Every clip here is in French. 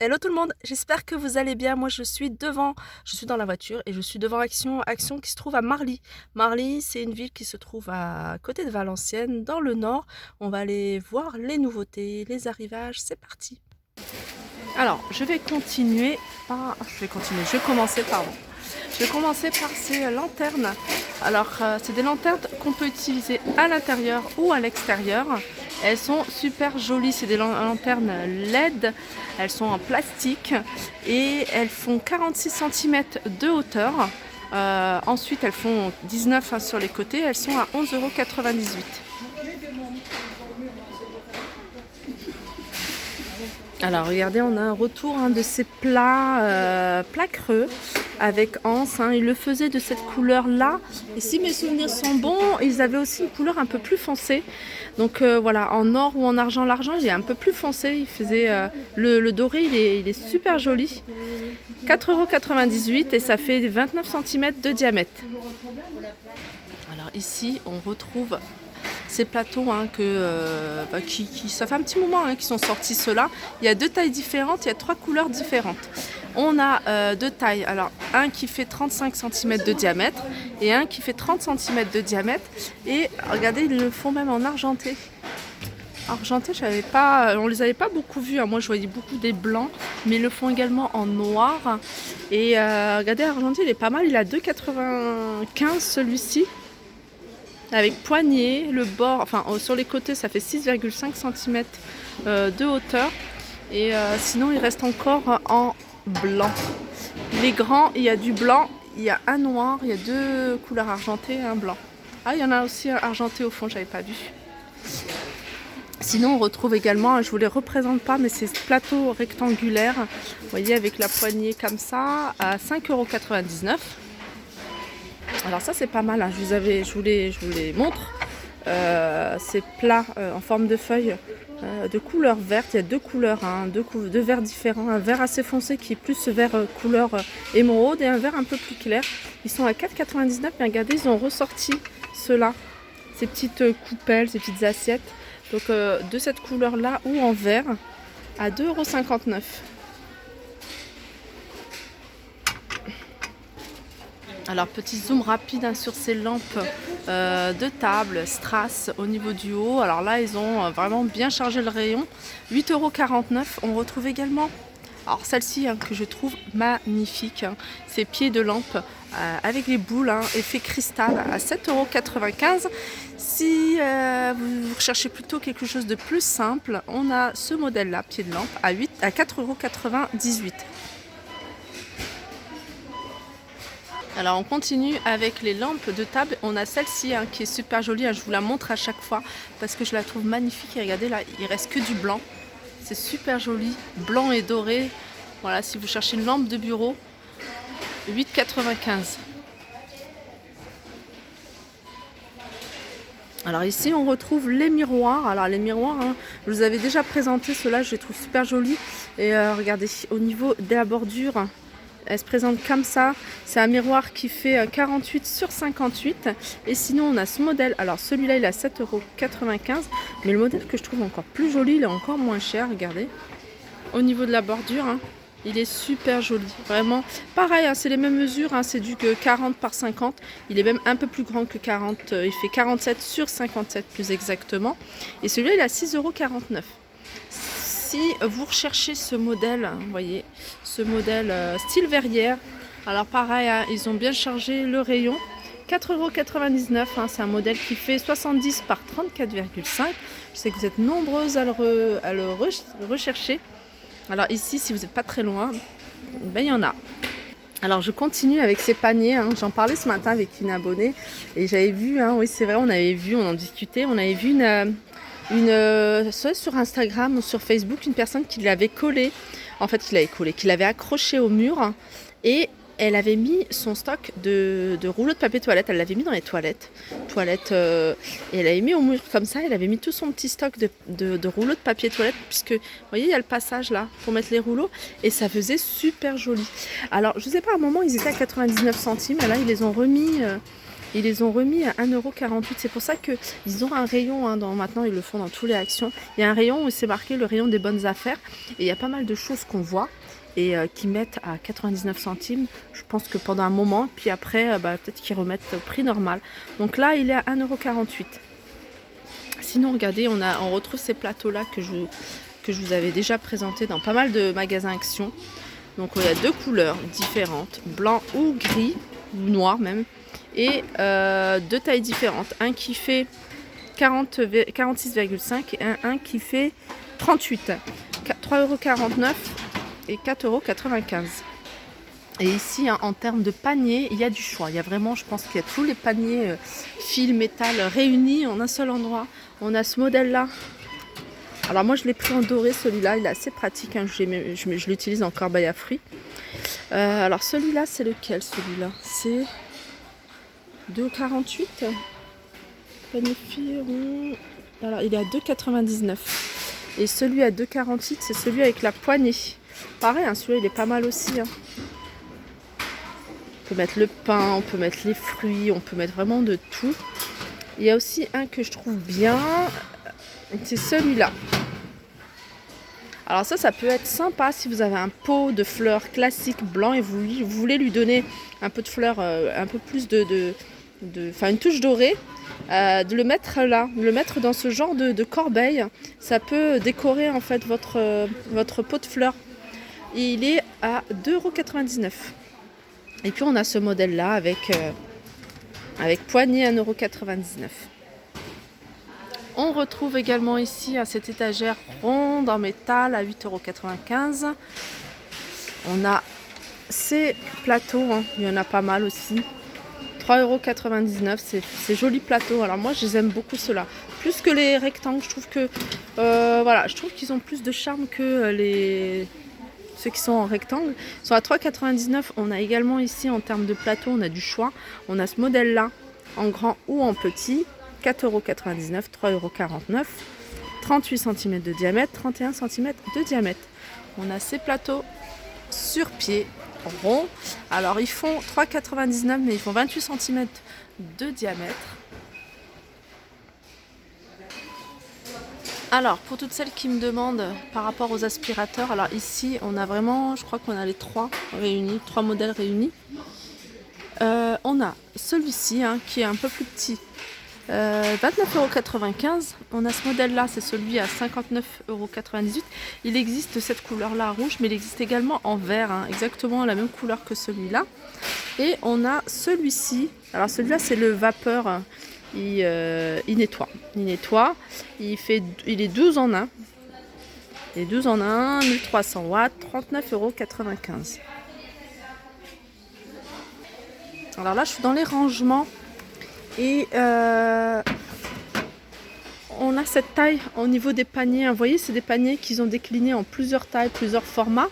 Hello tout le monde, j'espère que vous allez bien. Moi je suis dans la voiture et je suis devant Action qui se trouve à Marly. Marly, c'est une ville qui se trouve à côté de Valenciennes, dans le nord. On va aller voir les nouveautés, les arrivages, c'est parti. Alors, je vais commencer, pardon. Je vais commencer par ces lanternes. Alors, c'est des lanternes qu'on peut utiliser à l'intérieur ou à l'extérieur. Elles sont super jolies, c'est des lanternes LED. Elles sont en plastique et elles font 46 cm de hauteur. Ensuite, elles font 19 sur les côtés. Elles sont à 11,98 €. Alors regardez, on a un retour de ces plats creux avec anse. Ils le faisaient de cette couleur-là. Et si mes souvenirs sont bons, ils avaient aussi une couleur un peu plus foncée. Donc voilà, en or ou en argent, l'argent il est un peu plus foncé. Il faisait le doré, il est super joli. 4,98 € et ça fait 29 cm de diamètre. Alors ici, on retrouve ces plateaux ça fait un petit moment qu'ils sont sortis ceux-là. Il y a deux tailles différentes, il y a trois couleurs différentes. On a deux tailles, alors un qui fait 35 cm de diamètre et un qui fait 30 cm de diamètre. Et regardez, ils le font même en argenté. Argenté, on les avait pas beaucoup vus. Moi, je voyais beaucoup des blancs, mais ils le font également en noir. Et regardez, argenté, il est pas mal. Il a 2,95 celui-ci. Avec poignée, le bord, sur les côtés ça fait 6,5 cm de hauteur. Et sinon il reste encore en blanc. Les grands, il y a du blanc, il y a un noir, il y a deux couleurs argentées et un blanc. Ah, il y en a aussi un argenté au fond, j'avais pas vu. Sinon on retrouve également, je vous les représente pas, mais c'est ce plateau rectangulaire, vous voyez, avec la poignée comme ça, à 5,99 €. Alors ça c'est pas mal, je vous les montre. C'est plat en forme de feuille de couleur verte. Il y a deux couleurs, deux verts différents. Un vert assez foncé qui est plus vert couleur émeraude et un vert un peu plus clair. Ils sont à 4,99 €. Et regardez, ils ont ressorti ceux-là, ces petites coupelles, ces petites assiettes. Donc de cette couleur là ou en vert à 2,59 €. Alors petit zoom rapide sur ces lampes de table Strass au niveau du haut. Alors là ils ont vraiment bien chargé le rayon. 8,49 €. On retrouve également, alors celle-ci que je trouve magnifique, ces pieds de lampe avec les boules, effet cristal, à 7,95 €. Si vous recherchez plutôt quelque chose de plus simple, on a ce modèle là, pied de lampe, à 4,98 €. Alors on continue avec les lampes de table. On a celle-ci qui est super jolie. Je vous la montre à chaque fois parce que je la trouve magnifique. Et regardez là, il reste que du blanc. C'est super joli, blanc et doré. Voilà, si vous cherchez une lampe de bureau, 8,95 €. Alors ici on retrouve les miroirs. Alors les miroirs, je vous avais déjà présenté ceux-là, je les trouve super jolis. Et regardez, au niveau de la bordure, elle se présente comme ça. C'est un miroir qui fait 48 sur 58. Et sinon on a ce modèle. Alors celui-là il est à 7,95 €. Mais le modèle que je trouve encore plus joli, il est encore moins cher. Regardez. Au niveau de la bordure, il est super joli. Vraiment. Pareil, c'est les mêmes mesures. C'est du 40 par 50. Il est même un peu plus grand que 40. Il fait 47 sur 57 plus exactement. Et celui-là il est à 6,49 €. Si vous recherchez ce modèle, vous voyez, ce modèle style verrière, alors pareil, ils ont bien chargé le rayon, 4,99 €. C'est un modèle qui fait 70 par 34,5. Je sais que vous êtes nombreuses à le rechercher. Alors ici, si vous n'êtes pas très loin, il y en a. Alors je continue avec ces paniers, j'en parlais ce matin avec une abonnée et j'avais vu, oui c'est vrai, on en discutait, on avait vu soit sur Instagram ou sur Facebook, une personne qui l'avait collé, qui l'avait accroché au mur et elle avait mis son stock de rouleaux de papier toilette, elle l'avait mis dans les toilettes, et elle avait mis au mur comme ça, elle avait mis tout son petit stock de rouleaux de papier toilette, puisque vous voyez il y a le passage là pour mettre les rouleaux et ça faisait super joli. Alors je sais pas, à un moment ils étaient à 99 centimes et là ils les ont remis Ils les ont remis à 1,48 €. C'est pour ça qu'ils ont un rayon, hein, maintenant ils le font dans tous les actions. Il y a un rayon où c'est marqué le rayon des bonnes affaires. Et il y a pas mal de choses qu'on voit et qui mettent à 99 centimes. Je pense que pendant un moment, puis après, peut-être qu'ils remettent au prix normal. Donc là, il est à 1,48 €. Sinon, regardez, on retrouve ces plateaux-là que je vous avais déjà présentés dans pas mal de magasins Action. Donc il y a deux couleurs différentes, blanc ou gris, ou noir même, et deux tailles différentes. Un qui fait 46,5 et un qui fait 38, 3,49 € et 4,95 €. Et ici, hein, en termes de panier, il y a du choix. Il y a vraiment, je pense qu'il y a tous les paniers fil, métal réunis en un seul endroit. On a ce modèle-là. Alors moi, je l'ai pris en doré, celui-là. Il est assez pratique. Hein. Je l'utilise en corbeille à fruits. Alors celui-là, c'est lequel celui-là? C'est 2,48 €. Panier fil. Alors, il est à 2,99 €. Et celui à 2,48 €, c'est celui avec la poignée. Pareil, hein, celui-là, il est pas mal aussi. Hein. On peut mettre le pain, on peut mettre les fruits, on peut mettre vraiment de tout. Il y a aussi un que je trouve bien, c'est celui-là. Alors ça peut être sympa si vous avez un pot de fleurs classique blanc et vous voulez lui donner un peu de fleurs, un peu plus une touche dorée, de le mettre là, de le mettre dans ce genre de corbeille. Ça peut décorer en fait votre pot de fleurs. Et il est à 2,99 €. Et puis on a ce modèle là avec poignée 1,99 €. On retrouve également ici à cette étagère ronde en métal à 8,95 €. On a ces plateaux, hein, il y en a pas mal aussi. 3,99 €, ces jolis plateaux. Alors moi je les aime beaucoup ceux-là. Plus que les rectangles, je trouve que je trouve qu'ils ont plus de charme que ceux qui sont en rectangle. Ils sont à 3,99 €. On a également ici en termes de plateau, on a du choix. On a ce modèle-là en grand ou en petit. 4,99 €, 3,49 €, 38 cm de diamètre, 31 cm de diamètre. On a ces plateaux sur pied ronds. Alors ils font 3,99 €, mais ils font 28 cm de diamètre. Alors pour toutes celles qui me demandent par rapport aux aspirateurs, alors ici on a vraiment, je crois qu'on a les trois modèles réunis. On a celui-ci, hein, qui est un peu plus petit. 29,95 €. On a ce modèle là, c'est celui à 59,98 €. Il existe cette couleur là rouge, mais il existe également en vert, hein, exactement la même couleur que celui-là. Et on a celui-ci, alors celui-là c'est le vapeur, il nettoie. Il est 12 en 1. Il est 12 en 1, 1300 watts, 39,95 €. Alors là je suis dans les rangements. Et on a cette taille au niveau des paniers. Vous voyez, c'est des paniers qu'ils ont déclinés en plusieurs tailles, plusieurs formats.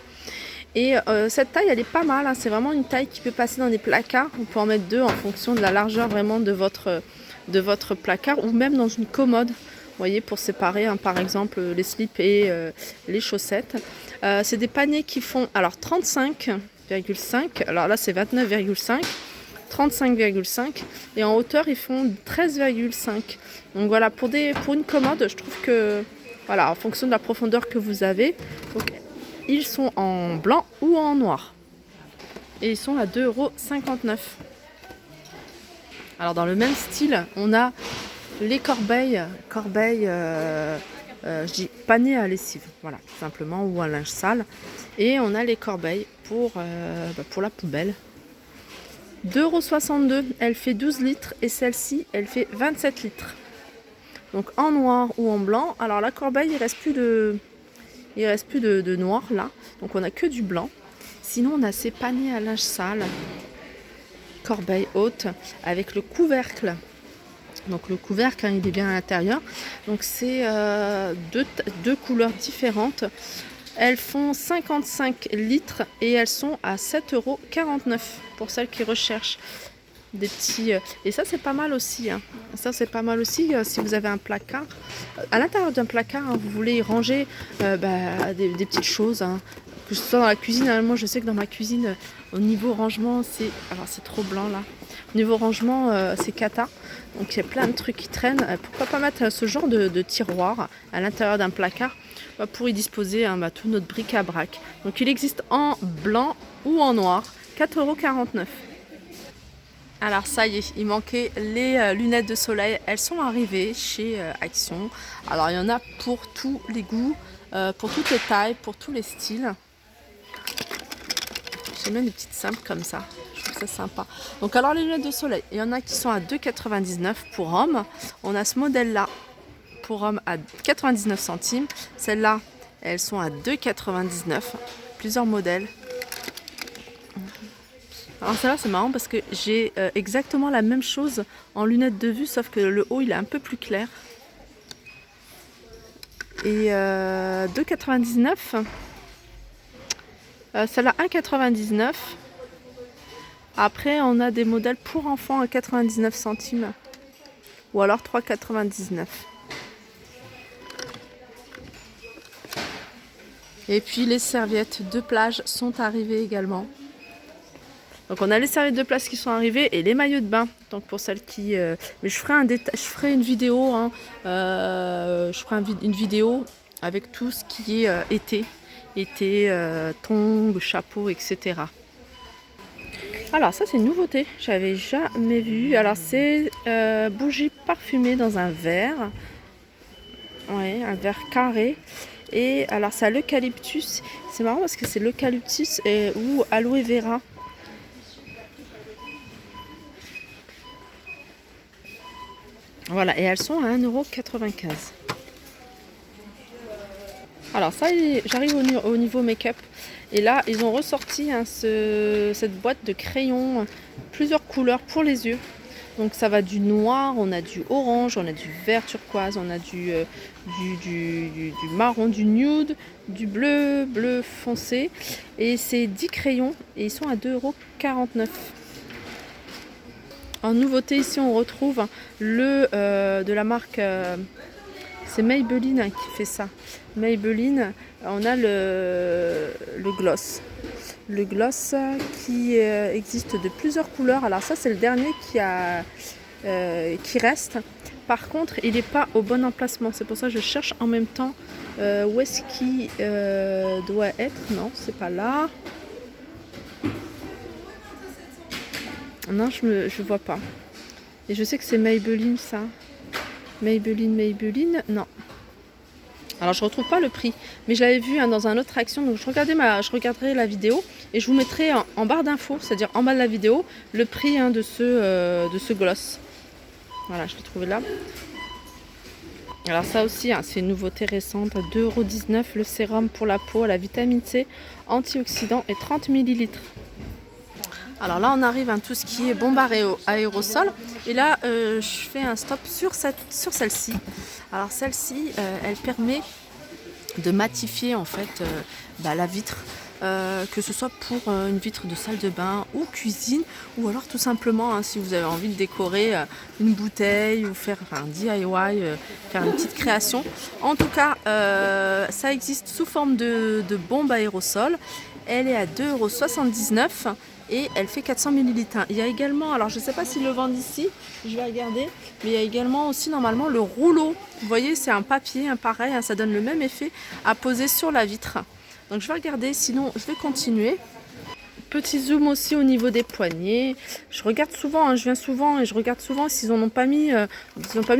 Et cette taille, elle est pas mal. Hein. C'est vraiment une taille qui peut passer dans des placards. On peut en mettre deux en fonction de la largeur vraiment de votre placard ou même dans une commode. Vous voyez, pour séparer, hein, par exemple, les slips et les chaussettes. C'est des paniers qui font alors 35,5. Alors là, c'est 29,5. 35,5 et en hauteur ils font 13,5. Donc voilà, pour une commode, je trouve que voilà, en fonction de la profondeur que vous avez, donc ils sont en blanc ou en noir et ils sont à 2,59 €. Alors dans le même style, on a les corbeilles, je dis panier à lessive, voilà, tout simplement, ou à linge sale, et on a les corbeilles pour la poubelle. 2,62 €, elle fait 12 litres et celle-ci, elle fait 27 litres. Donc en noir ou en blanc. Alors la corbeille, il reste plus de noir là. Donc on a que du blanc. Sinon on a ces paniers à linge sale. Corbeille haute avec le couvercle. Donc le couvercle, hein, il est bien à l'intérieur. Donc c'est deux couleurs différentes. Elles font 55 litres et elles sont à 7,49 € pour celles qui recherchent des petits... et ça c'est pas mal aussi, hein. Ça c'est pas mal aussi si vous avez un placard. À l'intérieur d'un placard, hein, vous voulez y ranger des petites choses, hein. Que ce soit dans la cuisine, hein. Moi je sais que dans ma cuisine, au niveau rangement, c'est... Alors c'est trop blanc là. Au niveau rangement, c'est cata. Donc il y a plein de trucs qui traînent. Pourquoi pas mettre ce genre de tiroir à l'intérieur d'un placard pour y disposer tout notre bric-à-brac. Donc il existe en blanc ou en noir. 4,49 €. Alors ça y est, il manquait les lunettes de soleil. Elles sont arrivées chez Action. Alors il y en a pour tous les goûts, pour toutes les tailles, pour tous les styles. J'aime bien des petites simples comme ça. Je trouve ça sympa. Donc alors les lunettes de soleil, il y en a qui sont à 2,99 € pour hommes. On a ce modèle-là pour hommes à 99 centimes. Celles-là, elles sont à 2,99 €. Plusieurs modèles. Alors celle-là c'est marrant parce que j'ai exactement la même chose en lunettes de vue, sauf que le haut il est un peu plus clair. Et 2,99 €. Celle-là 1,99 €. Après on a des modèles pour enfants à 99 centimes. Ou alors 3,99 €. Et puis les serviettes de plage sont arrivées également. Donc on a les serviettes de plage qui sont arrivées et les maillots de bain. Donc pour celles qui... mais je ferai une vidéo, hein, une vidéo avec tout ce qui est été, tongs, chapeau, etc. Alors ça c'est une nouveauté, j'avais jamais vu. Alors c'est bougie parfumée dans un verre. Ouais, un verre carré. Et alors c'est à l'eucalyptus. C'est marrant parce que c'est l'eucalyptus ou aloe vera. Voilà, et elles sont à 1,95 €. Alors ça, j'arrive au niveau make-up. Et là, ils ont ressorti cette boîte de crayons, plusieurs couleurs pour les yeux. Donc ça va du noir, on a du orange, on a du vert turquoise, on a du marron, du nude, du bleu foncé. Et c'est 10 crayons et ils sont à 2,49 €. En nouveauté, ici, on retrouve de la marque, c'est Maybelline qui fait ça. Maybelline, on a le gloss. Le gloss qui existe de plusieurs couleurs. Alors ça, c'est le dernier qui reste. Par contre, il n'est pas au bon emplacement. C'est pour ça que je cherche en même temps où est-ce qu'il doit être. Non, c'est pas là. Non, je vois pas. Et je sais que c'est Maybelline ça. Maybelline, non. Alors je retrouve pas le prix, mais je l'avais vu dans un autre action, donc je regarderai la vidéo et je vous mettrai en barre d'infos, c'est-à-dire en bas de la vidéo, le prix de ce gloss. Voilà, je l'ai trouvé là. Alors ça aussi, c'est une nouveauté récente, 2,19 € le sérum pour la peau à la vitamine C, antioxydant et 30 ml. Alors là, on arrive à tout ce qui est bombe à aérosol. Et là, je fais un stop sur celle-ci. Alors celle-ci, elle permet de matifier en fait la vitre. Que ce soit pour une vitre de salle de bain ou cuisine. Ou alors tout simplement, si vous avez envie de décorer une bouteille ou faire un DIY, faire une petite création. En tout cas, ça existe sous forme de bombe à aérosol. Elle est à 2,79 €. Et elle fait 400 ml. Il y a également, alors je ne sais pas s'ils le vendent ici, je vais regarder, mais il y a également aussi normalement le rouleau. Vous voyez, c'est un papier, pareil, ça donne le même effet à poser sur la vitre. Donc je vais regarder, sinon je vais continuer. Petit zoom aussi au niveau des poignets. Je regarde souvent, je viens souvent et je regarde souvent s'ils n'ont pas mis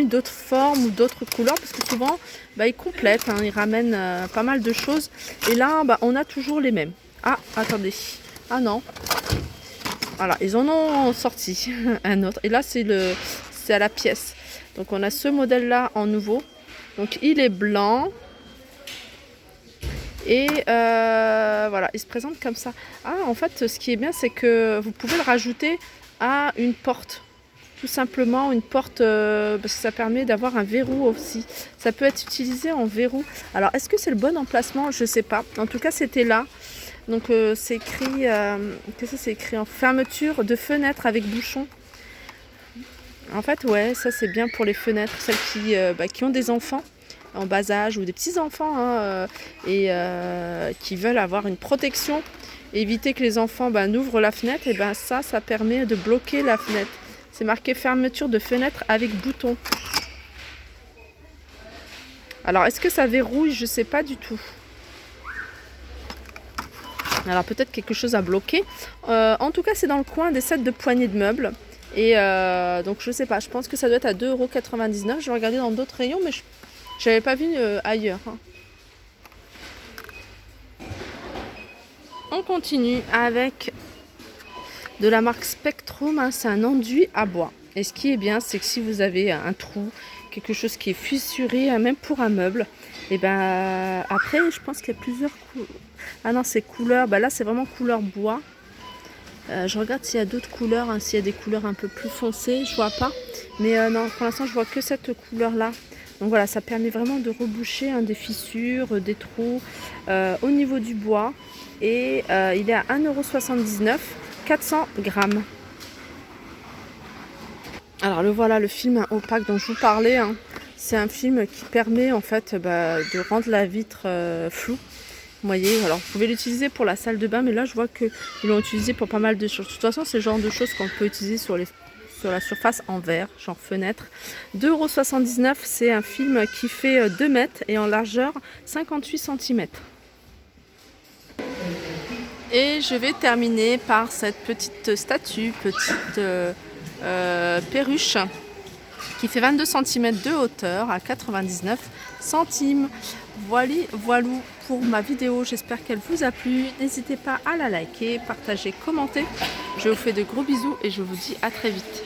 d'autres formes ou d'autres couleurs, parce que souvent ils complètent, ils ramènent pas mal de choses. Et là, on a toujours les mêmes. Ah, attendez. Ah non. Voilà, ils en ont sorti un autre. Et là, c'est à la pièce. Donc, on a ce modèle-là en nouveau. Donc, il est blanc. Et voilà, il se présente comme ça. Ah, en fait, ce qui est bien, c'est que vous pouvez le rajouter à une porte. Tout simplement, une porte, parce que ça permet d'avoir un verrou aussi. Ça peut être utilisé en verrou. Alors, est-ce que c'est le bon emplacement? Je ne sais pas. En tout cas, c'était là. Donc c'est écrit, qu'est-ce que c'est écrit en fermeture de fenêtre avec bouchon. En fait, ouais, ça c'est bien pour les fenêtres, celles qui ont des enfants en bas âge ou des petits-enfants hein, qui veulent avoir une protection, éviter que les enfants n'ouvrent la fenêtre, et ça permet de bloquer la fenêtre. C'est marqué fermeture de fenêtre avec bouton. Alors, est-ce que ça verrouille? Je sais pas du tout. Alors, peut-être quelque chose à bloquer. En tout cas, c'est dans le coin des sets de poignées de meubles. Et donc, je sais pas. Je pense que ça doit être à 2,99 €. Je vais regarder dans d'autres rayons, mais je n'avais pas vu ailleurs. Hein. On continue avec de la marque Spectrum. Hein, c'est un enduit à bois. Et ce qui est bien, c'est que si vous avez un trou, quelque chose qui est fissuré, même pour un meuble, et après, je pense qu'il y a plusieurs couleurs. Ah non, c'est couleur. Là, c'est vraiment couleur bois. Je regarde s'il y a d'autres couleurs, hein, s'il y a des couleurs un peu plus foncées, je vois pas. Mais non, pour l'instant, je vois que cette couleur-là. Donc voilà, ça permet vraiment de reboucher hein, des fissures, des trous au niveau du bois. Et il est à 1,79 €, 400 grammes. Alors le voilà, le film opaque dont je vous parlais. Hein. C'est un film qui permet en fait de rendre la vitre floue. Vous voyez, alors vous pouvez l'utiliser pour la salle de bain, mais là je vois qu'ils l'ont utilisé pour pas mal de choses. De toute façon, c'est le genre de choses qu'on peut utiliser sur la surface en verre, genre fenêtre. 2,79 €, c'est un film qui fait 2 mètres et en largeur 58 cm. Et je vais terminer par cette petite statue, perruche qui fait 22 cm de hauteur à 99 centimes. Voilà pour ma vidéo, j'espère qu'elle vous a plu. N'hésitez pas à la liker, partager, commenter. Je vous fais de gros bisous et je vous dis à très vite.